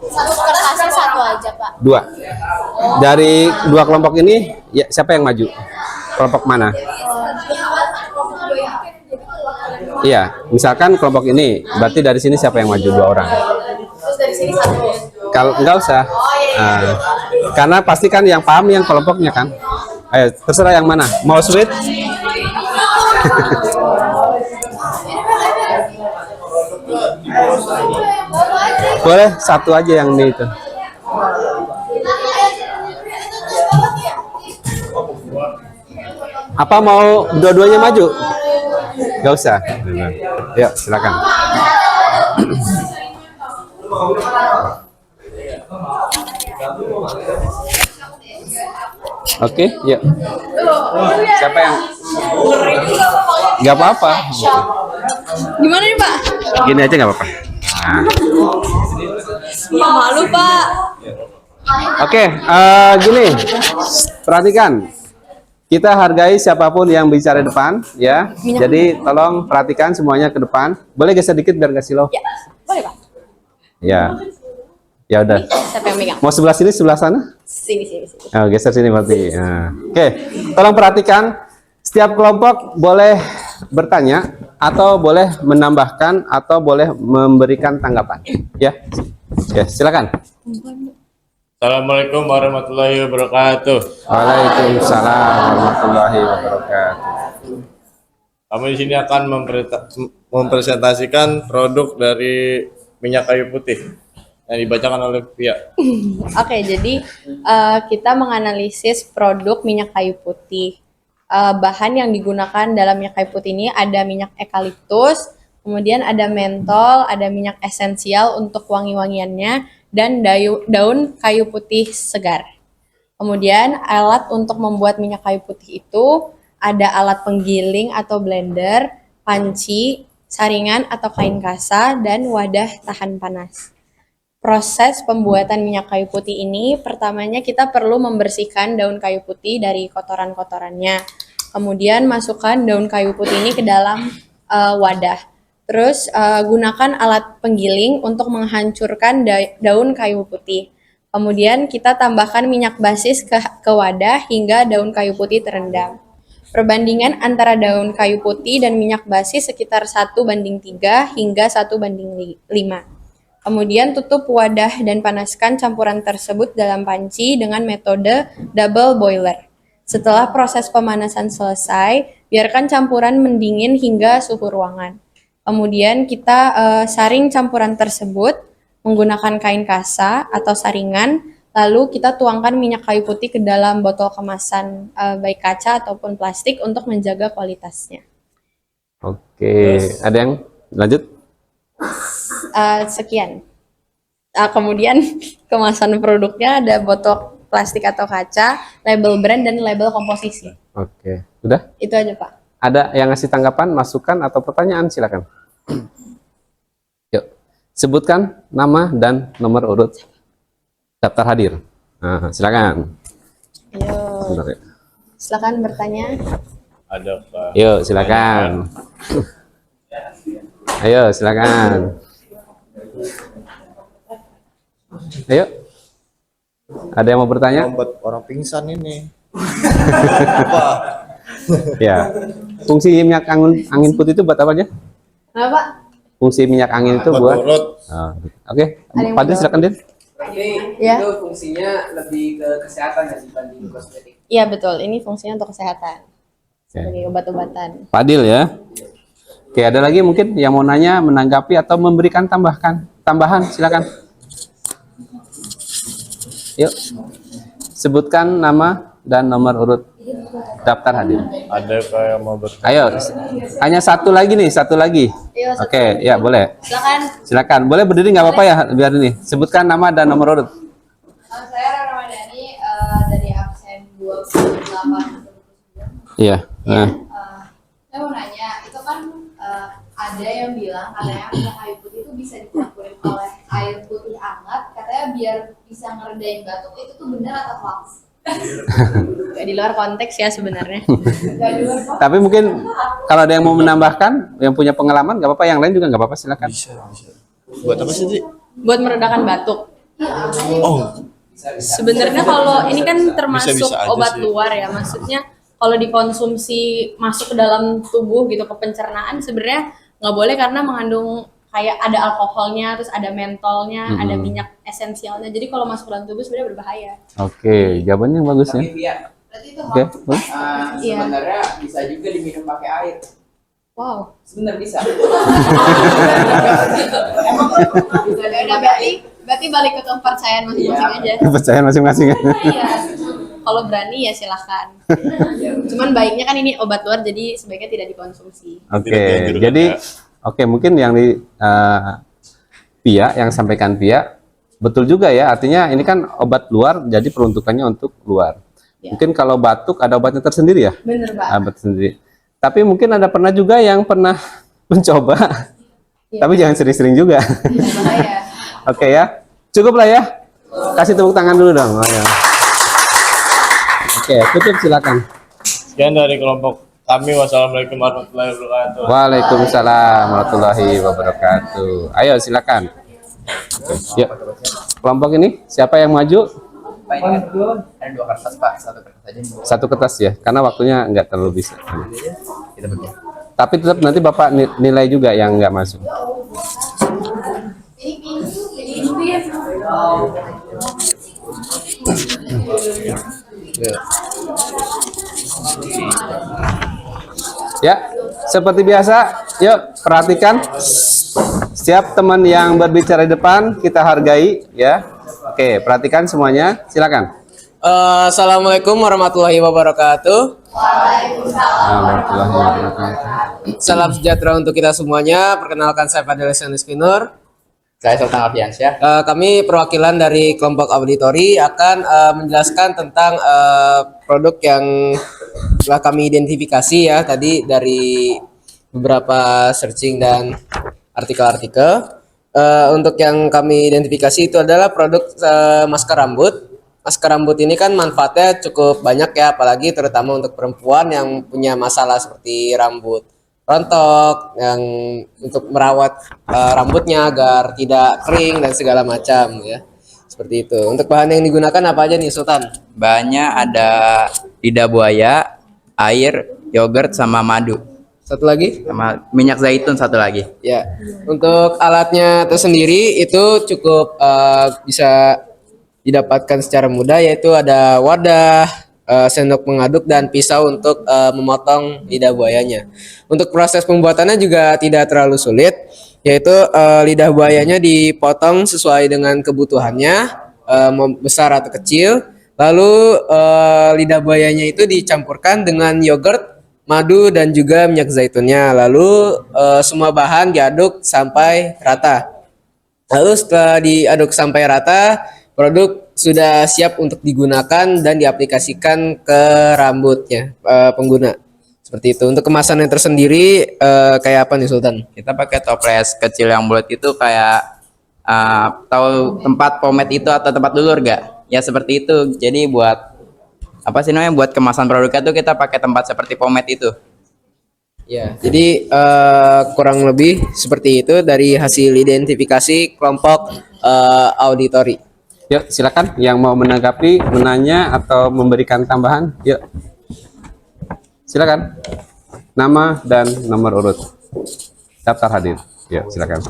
Satu kertasnya satu aja, Pak. 2. Dari 2 kelompok ini, ya, siapa yang maju? Kelompok mana? Iya, misalkan kelompok ini, berarti dari sini siapa yang maju? 2 orang. Terus dari sini satu. Kalau enggak usah. Nah, karena pasti kan yang paham yang kelompoknya kan. Ayo, terserah yang mana. Mau sweet? Boleh, satu aja yang ini itu. Apa mau dua-duanya maju? Gak usah. Yuk, silakan. Oke, yuk. Siapa yang? Gak apa-apa. Gimana nih Pak? Gini aja gak apa-apa. Nah. Ya, malu Pak. Oke, gini. Perhatikan. Kita hargai siapapun yang bicara depan, ya. Jadi tolong perhatikan semuanya ke depan. Boleh geser dikit biar nggak silau. Ya, boleh Pak. Ya. Ya udah. Siapa yang megang? Mau sebelah sini, sebelah sana? Sini. Oh, geser sini berarti. Nah. Oke, tolong perhatikan. Setiap kelompok boleh bertanya atau boleh menambahkan atau boleh memberikan tanggapan. Ya. Oke, silakan. Assalamualaikum warahmatullahi wabarakatuh. Waalaikumsalam warahmatullahi wabarakatuh. Kami di sini akan mempresentasikan produk dari minyak kayu putih yang dibacakan oleh Pia. Oke, jadi kita menganalisis produk minyak kayu putih. Bahan yang digunakan dalam minyak kayu putih ini ada minyak eukaliptus, kemudian ada mentol, ada minyak esensial untuk wangi-wangiannya, dan daun kayu putih segar. Kemudian alat untuk membuat minyak kayu putih itu ada alat penggiling atau blender, panci, saringan atau kain kasa, dan wadah tahan panas. Proses pembuatan minyak kayu putih ini, pertamanya kita perlu membersihkan daun kayu putih dari kotoran-kotorannya. Kemudian masukkan daun kayu putih ini ke dalam wadah. Terus gunakan alat penggiling untuk menghancurkan daun kayu putih. Kemudian kita tambahkan minyak basis ke wadah hingga daun kayu putih terendam. Perbandingan antara daun kayu putih dan minyak basis sekitar 1:3 hingga 1:5. Kemudian tutup wadah dan panaskan campuran tersebut dalam panci dengan metode double boiler. Setelah proses pemanasan selesai, biarkan campuran mendingin hingga suhu ruangan. Kemudian kita saring campuran tersebut menggunakan kain kasa atau saringan, Lalu kita tuangkan minyak kayu putih ke dalam botol kemasan baik kaca ataupun plastik untuk menjaga kualitasnya. Oke, ada yang lanjut? Sekian. Kemudian kemasan produknya ada botol plastik atau kaca, label brand dan label komposisi. Oke, udah? Itu aja Pak. Ada yang ngasih tanggapan, masukan, atau pertanyaan? Silakan. Yuk, sebutkan nama dan nomor urut daftar hadir. Nah, silakan. Ayo, Sebentar ya. silakan bertanya. Ada Pak. Yuk, silakan. Ayo, silakan. Ayo. Ada yang mau bertanya? Buat orang pingsan ini. Ya. Fungsi minyak angin putih itu buat apa aja? Kenapa Pak? Fungsi minyak angin itu buat Urut. Oh, oke. Ada yang Fadil mau silakan, Din. Ini Ya. itu fungsinya lebih ke kesehatan ya dibanding kosmetik. Iya betul, ini fungsinya untuk kesehatan. Oke. Sebagai obat-obatan. Fadil ya. Oke, ada lagi mungkin yang mau nanya, menanggapi atau memberikan tambahan, silakan. Yuk. Sebutkan nama dan nomor urut daftar hadir. Ada kayak mau bertanya. Ayo, hanya satu lagi nih, satu lagi. Iya, satu Oke, ya boleh. Silakan. Silakan, boleh berdiri nggak apa-apa ya, biar ini. Sebutkan nama dan nomor urut. Saya Rara Ramadhani dari absen 28. Iya. Nah, Saya mau nanya, itu kan ada yang bilang katanya minyak kayu putih itu bisa dicampurin oleh air putih hangat, katanya biar bisa ngeredain batuk. Itu tuh benar atau hoax? Nggak di luar konteks ya sebenarnya. Nggak di luar kok. tapi mungkin kalau ada yang mau menambahkan, yang punya pengalaman, nggak apa-apa. Yang lain juga nggak apa-apa, silakan. Buat apa sih? Buat meredakan batuk. Oh, Sebenarnya kalau ini kan termasuk Bisa-bisa aja obat sih. luar ya, maksudnya kalau dikonsumsi masuk ke dalam tubuh gitu ke pencernaan sebenarnya nggak boleh karena mengandung kayak ada alkoholnya, terus ada mentolnya, ada minyak esensialnya. Jadi kalau masuk ke dalam tubuh sebenarnya berbahaya. Oke, jawabannya yang bagus ya. Tapi ya Berarti itu Oke, hoax. boleh. Iya. sebenarnya bisa juga diminum pakai air. Wow. Sebenarnya bisa. Ya udah berarti balik ke kepercayaan masing-masing aja. Kepercayaan masing-masing ya. Iya. Kalau berani ya silahkan. Cuman baiknya kan ini obat luar jadi sebaiknya tidak dikonsumsi. Oke, Tidak dianjurkan jadi ya. oke mungkin yang di Pia yang sampaikan Pia betul juga ya. Artinya ini kan obat luar, jadi peruntukannya untuk luar. Ya. Mungkin kalau batuk ada obatnya tersendiri ya, Bener Pak. obat sendiri. Tapi mungkin ada pernah juga yang pernah mencoba, Iya. tapi jangan sering-sering juga. Bahaya. Oke ya, cukup lah ya. Kasih tepuk tangan dulu dong. Ayo. Oke, tutup silakan. sekian dari kelompok kami. Wassalamualaikum warahmatullahi wabarakatuh. Waalaikumsalam warahmatullahi wabarakatuh. Ayo silakan. Yuk. Kelompok ini siapa yang maju? Pak ini kan ada 2 kertas Pak, 1 kertas aja. Satu kertas ya, karena waktunya nggak terlalu bisa. Kita bagi. Tapi tetap nanti Bapak nilai juga yang nggak masuk. Ya, seperti biasa, yuk perhatikan. Setiap teman yang berbicara di depan kita hargai ya. Oke, perhatikan semuanya. Silakan. Assalamualaikum warahmatullahi wabarakatuh. Warahmatullahi wabarakatuh. Salam sejahtera untuk kita semuanya. Perkenalkan saya Fadil Iskinur. Saya Sultan Alfiansyah. Kami perwakilan dari kelompok auditori akan menjelaskan tentang produk yang telah kami identifikasi ya tadi dari beberapa searching dan artikel-artikel. Untuk yang kami identifikasi itu adalah produk masker rambut. Masker rambut ini kan manfaatnya cukup banyak ya, apalagi terutama untuk perempuan yang punya masalah seperti rambut rontok, yang untuk merawat rambutnya agar tidak kering dan segala macam ya. Seperti itu. Untuk bahan yang digunakan apa aja nih Sultan? Bahannya ada lidah buaya, air, yogurt, sama madu. Satu lagi? Sama minyak zaitun satu lagi. Ya, untuk alatnya tersendiri itu cukup bisa didapatkan secara mudah, yaitu ada wadah, sendok pengaduk, dan pisau untuk memotong lidah buayanya. Untuk proses pembuatannya juga tidak terlalu sulit, yaitu lidah buayanya dipotong sesuai dengan kebutuhannya, mau besar atau kecil. Lalu lidah buayanya itu dicampurkan dengan yogurt, madu dan juga minyak zaitunnya. Lalu semua bahan diaduk sampai rata. Lalu setelah diaduk sampai rata, produk sudah siap untuk digunakan dan diaplikasikan ke rambutnya pengguna. Seperti itu. Untuk kemasannya tersendiri kayak apa nih Sultan? Kita pakai toples kecil yang bulat itu kayak tahu tempat pomade itu atau tempat dulur gak? Ya seperti itu. Jadi buat apa sih namanya? Buat kemasan produknya tuh kita pakai tempat seperti pomade itu. Ya, jadi kurang lebih seperti itu dari hasil identifikasi kelompok auditori. Yuk, silakan yang mau menanggapi, menanya atau memberikan tambahan. Yuk. Silakan. Nama dan nomor urut. Daftar hadir. Yuk, silakan.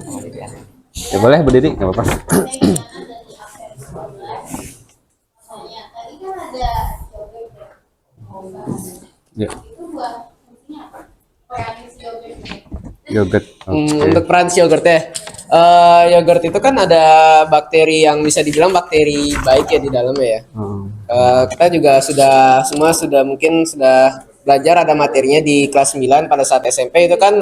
Ya boleh berdiri, nggak apa-apa. Tadi kan ada yogurt ya. Yuk, Itu buat fungsinya apa? Peran si yogurt. yogurt. Oke. Untuk peran si yogurt ya, yogurt itu kan ada bakteri yang bisa dibilang bakteri baik ya di dalamnya ya. Kita juga semua mungkin sudah belajar, ada materinya di kelas 9 pada saat SMP itu kan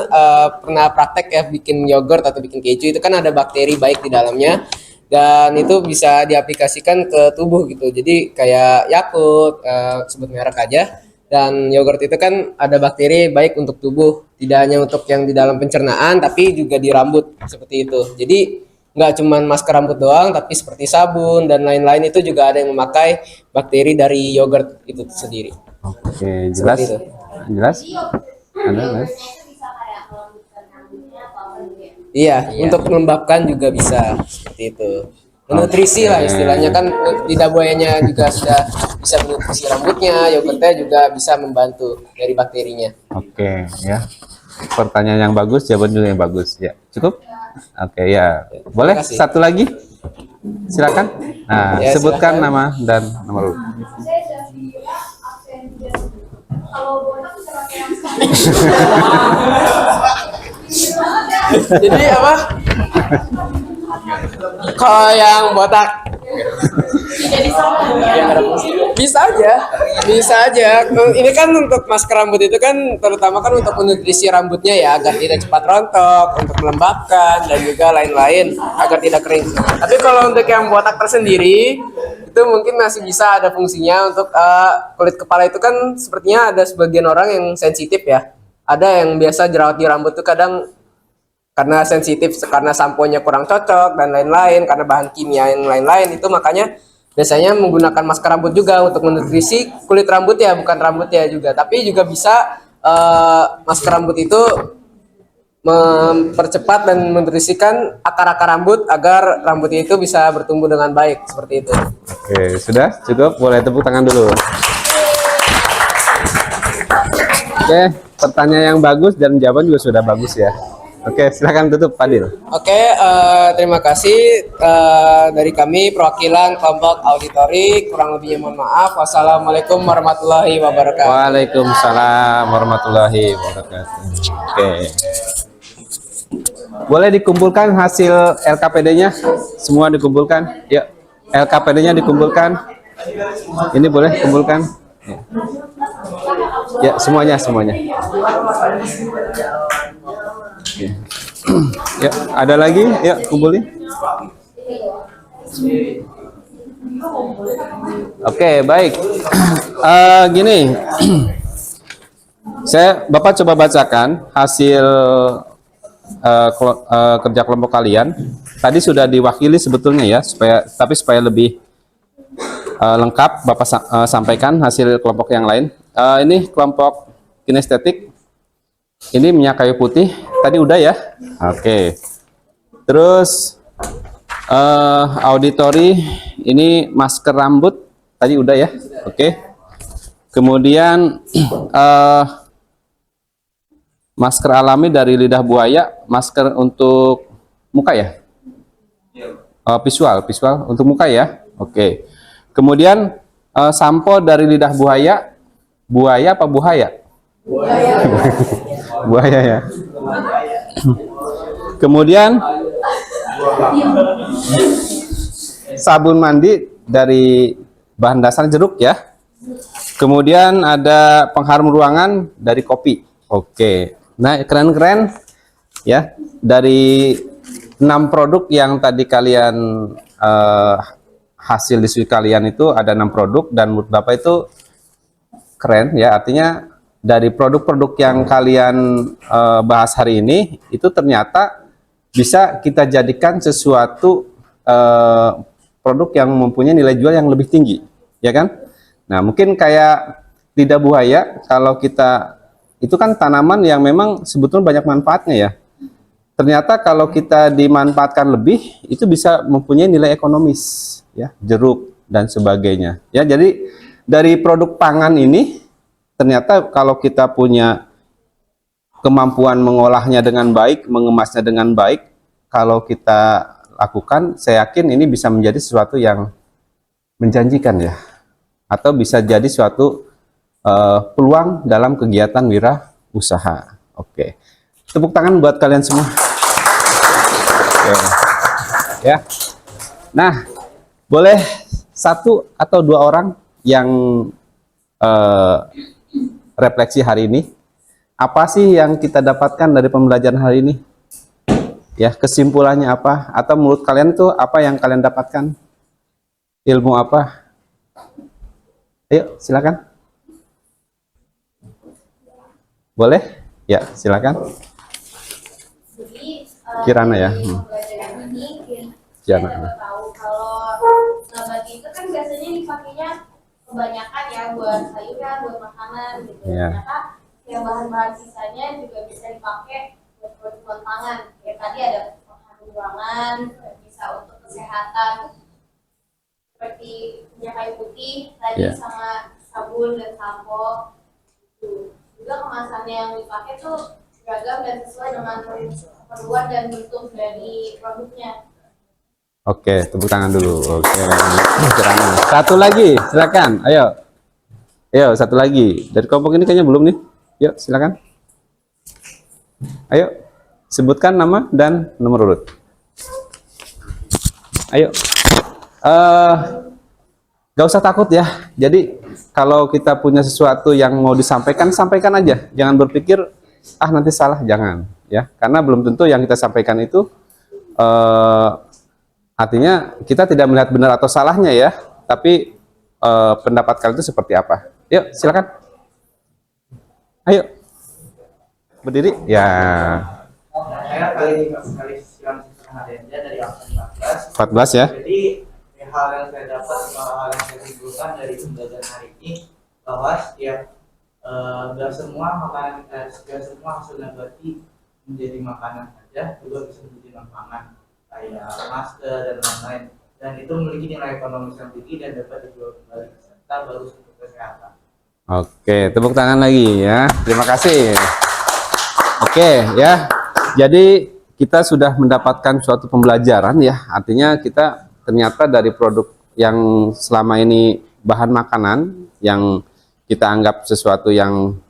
pernah praktek ya bikin yogurt atau bikin keju, itu kan ada bakteri baik di dalamnya dan itu bisa diaplikasikan ke tubuh gitu. Jadi kayak Yakult, sebut merek aja. Dan yogurt itu kan ada bakteri baik untuk tubuh, tidak hanya untuk yang di dalam pencernaan tapi juga di rambut seperti itu. Jadi nggak cuma masker rambut doang, tapi seperti sabun dan lain-lain itu juga ada yang memakai bakteri dari yogurt itu sendiri. Oke, jelas. Seperti itu. Jelas? Jadi Ada, yogurtnya Mas? itu bisa kayak melembutkan rambutnya atau apa gitu ya? Iya, untuk melembabkan juga bisa seperti itu. Menutrisi lah istilahnya kan, lidah buayanya juga sudah bisa menutrisi rambutnya, yogurtnya juga bisa membantu dari bakterinya. Oke, ya. Pertanyaan yang bagus, jawaban juga yang bagus. Ya, cukup? Oke, ya. Boleh kasih. satu lagi? Silakan. Nah, Ya, sebutkan silakan. nama dan nomor urut. Saya Zafira Asenja. Kalau botak bisa pakai yang Jadi apa? Kalau yang botak bisa aja. Ini kan untuk masker rambut itu kan terutama kan untuk menutrisi rambutnya ya agar tidak cepat rontok, untuk melembabkan dan juga lain-lain agar tidak kering. Tapi kalau untuk yang botak tersendiri itu mungkin masih bisa ada fungsinya untuk kulit kepala itu kan sepertinya ada sebagian orang yang sensitif ya. Ada yang biasa jerawat di rambut tuh kadang karena sensitif, karena samponya kurang cocok dan lain-lain, karena bahan kimia yang lain-lain itu makanya biasanya menggunakan masker rambut juga untuk menutrisi kulit rambut ya, bukan rambutnya juga, tapi juga bisa masker rambut itu mempercepat dan menutrisikan akar-akar rambut agar rambutnya itu bisa bertumbuh dengan baik seperti itu. Oke, sudah cukup. Boleh tepuk tangan dulu. Oke, pertanyaan yang bagus dan jawaban juga sudah bagus ya. Oke, silakan tutup, Fadil. Oke, terima kasih dari kami perwakilan kelompok auditori. Kurang lebihnya mohon maaf. Wassalamualaikum warahmatullahi wabarakatuh. Waalaikumsalam warahmatullahi wabarakatuh. Oke. Boleh dikumpulkan hasil LKPD-nya? Semua dikumpulkan? Ya. LKPD-nya dikumpulkan? Ini boleh kumpulkan? Ya, ya semuanya. Oke. Ya, ada lagi? Ya, kumpulin. Oke, baik. Gini, Bapak coba bacakan hasil kerja kelompok kalian. Tadi sudah diwakili sebetulnya ya, supaya lebih lengkap Bapak sampaikan hasil kelompok yang lain. Ini kelompok kinestetik. Ini minyak kayu putih. Tadi udah ya. Oke. Terus auditori ini masker rambut. Tadi udah ya. Oke. Kemudian masker alami dari lidah buaya, masker untuk muka ya? Visual untuk muka ya. Oke. Kemudian sampo dari lidah buaya. Buaya apa buaya? Buaya ya. Kemudian sabun mandi dari bahan dasar jeruk ya. Kemudian ada pengharum ruangan dari kopi. Oke. Nah, keren-keren ya. Dari 6 produk yang tadi kalian hasil diskusi kalian itu ada 6 produk dan menurut Bapak itu keren ya. Artinya dari produk-produk yang kalian bahas hari ini itu ternyata bisa kita jadikan sesuatu produk yang mempunyai nilai jual yang lebih tinggi, ya kan? Nah, mungkin kayak lidah buaya, kalau kita itu kan tanaman yang memang sebetulnya banyak manfaatnya ya. Ternyata kalau kita dimanfaatkan lebih, itu bisa mempunyai nilai ekonomis, ya, jeruk dan sebagainya. Ya, jadi dari produk pangan ini ternyata kalau kita punya kemampuan mengolahnya dengan baik, mengemasnya dengan baik, kalau kita lakukan, saya yakin ini bisa menjadi sesuatu yang menjanjikan ya, atau bisa jadi suatu peluang dalam kegiatan wirausaha. Oke, tepuk tangan buat kalian semua. Oke. Ya, nah boleh 1 atau 2 orang yang refleksi hari ini. Apa sih yang kita dapatkan dari pembelajaran hari ini? Ya, kesimpulannya apa? Atau menurut kalian itu apa yang kalian dapatkan? Ilmu apa? Ayo, silakan. Boleh? Ya, silakan. Jadi Kirana ya. dari pembelajaran ini kita Kirana. dapat tahu kalau nabati itu kan biasanya dipakainya kebanyakan ya buat sayuran, buat makanan gitu. Iya. Ternyata yang bahan-bahan sisanya juga bisa dipakai buat kebutuhan pangan. Ya tadi ada pengharum ruangan, bisa untuk kesehatan seperti minyak kayu putih tadi Iya. sama sabun dan sampo. Gitu. Juga kemasannya yang dipakai tuh beragam dan sesuai dengan keperluan dan bentuk dari produknya. Oke, tepuk tangan dulu. Oke, Kirana. 1 lagi, silakan. Ayo. Ayo, 1 lagi. Dari kelompok ini kayaknya belum nih. Yuk, silakan. Ayo, sebutkan nama dan nomor urut. Ayo. Gak usah takut ya. Jadi kalau kita punya sesuatu yang mau disampaikan, sampaikan aja. Jangan berpikir nanti salah, jangan ya. Karena belum tentu yang kita sampaikan itu artinya kita tidak melihat benar atau salahnya ya. Tapi pendapat kalian itu seperti apa? Yuk, silakan. Ayo. Berdiri. Ya. Saya kali silang dari angka 14 ya. Jadi hal yang saya dapat, hal yang saya simpulkan dari pembelajaran hari ini bahwa setiap nggak semua makanan, nggak semua hasil nabati menjadi makanan saja, juga bisa menjadi makanan kayak masker dan lain-lain. Dan itu memiliki nilai ekonomis yang tinggi dan dapat dijual kembali serta bagus untuk kesehatan. Oke, tepuk tangan lagi ya. Terima kasih. Oke ya. Jadi kita sudah mendapatkan suatu pembelajaran ya. Artinya kita ternyata dari produk yang selama ini bahan makanan yang kita anggap sesuatu yang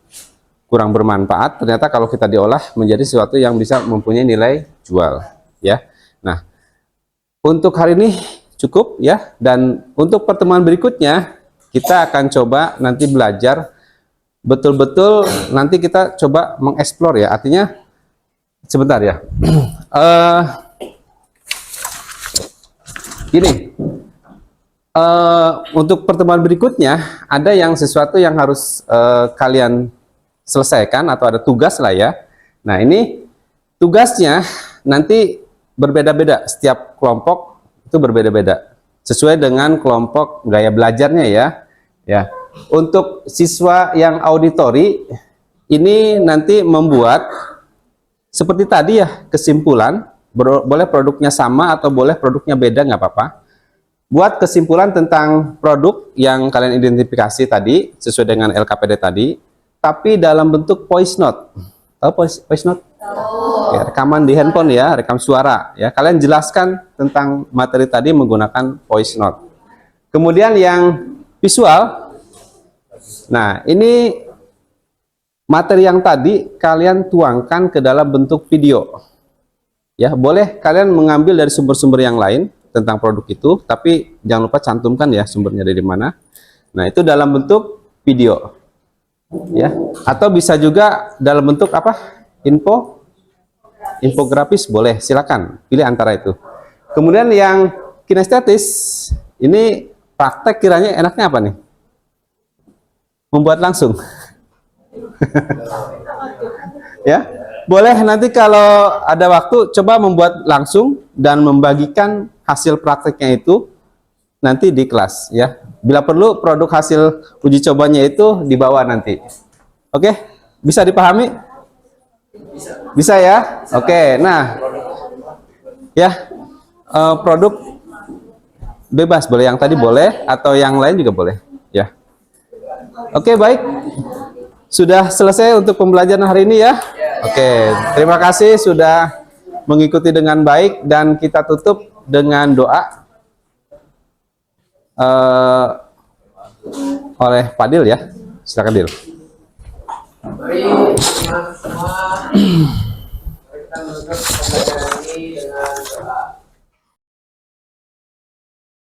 kurang bermanfaat, ternyata kalau kita diolah menjadi sesuatu yang bisa mempunyai nilai jual ya. Nah, untuk hari ini cukup ya, dan untuk pertemuan berikutnya kita akan coba nanti belajar betul-betul, nanti kita coba mengeksplor ya. Artinya sebentar ya. Gini, untuk pertemuan berikutnya ada yang sesuatu yang harus kalian selesaikan atau ada tugas lah ya. Nah, ini tugasnya nanti berbeda-beda, setiap kelompok itu berbeda-beda sesuai dengan kelompok gaya belajarnya ya. Ya, untuk siswa yang auditori ini nanti membuat seperti tadi ya, kesimpulan, boleh produknya sama atau boleh produknya beda, nggak apa-apa. Buat kesimpulan tentang produk yang kalian identifikasi tadi sesuai dengan LKPD tadi, tapi dalam bentuk voice note. Tahu voice note? Ya, rekaman di handphone ya, rekam suara ya. Kalian jelaskan tentang materi tadi menggunakan voice note. Kemudian yang visual, nah ini materi yang tadi kalian tuangkan ke dalam bentuk video. Ya, boleh kalian mengambil dari sumber-sumber yang lain tentang produk itu, tapi jangan lupa cantumkan ya sumbernya dari mana. Nah, itu dalam bentuk video. Ya, atau bisa juga dalam bentuk apa? Infografis boleh, silakan pilih antara itu. Kemudian yang kinestetis, ini praktek kiranya enaknya apa nih? Membuat langsung. Ya, boleh nanti kalau ada waktu coba membuat langsung dan membagikan hasil prakteknya itu nanti di kelas ya. Bila perlu produk hasil uji cobanya itu dibawa nanti. Oke, bisa dipahami? Bisa ya? Oke, nah ya produk bebas boleh, yang tadi boleh atau yang lain juga boleh ya. Oke, baik. Sudah selesai untuk pembelajaran hari ini ya. Oke, terima kasih sudah mengikuti dengan baik dan kita tutup dengan doa oleh Pak Dil ya. Silakan Dil. Mari teman-teman semua, mari kita menutup pembelajaran ini dengan doa.